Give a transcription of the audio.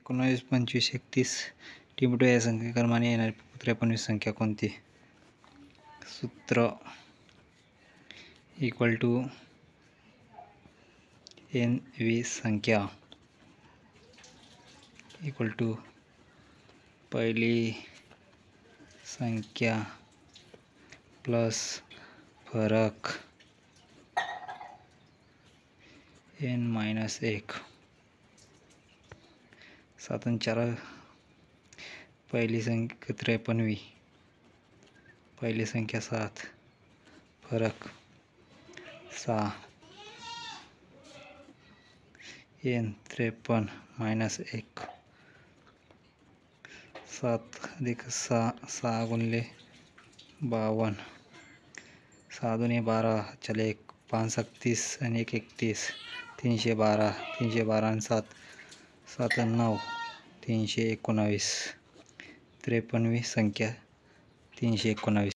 19, 25, 31 टिमटो या संख्याक्रमाने येणारी 53वी संख्या कोणती? सूत्र इक्वल टू n20 संख्या इक्वल टू पहिली संख्या प्लस फरक n-1. 7 आणि 4 पहिली संख्या 53वी, पहिली संख्या 7, फरक 6, n-53 - 1. 7 अधिक 6, 6 गुणिले 52, 6 दुणे 12, चले 5 7 30 आणि 1 31, 312, 312 आणि 7 7 आणि 9, 319. 53वी संख्या 319.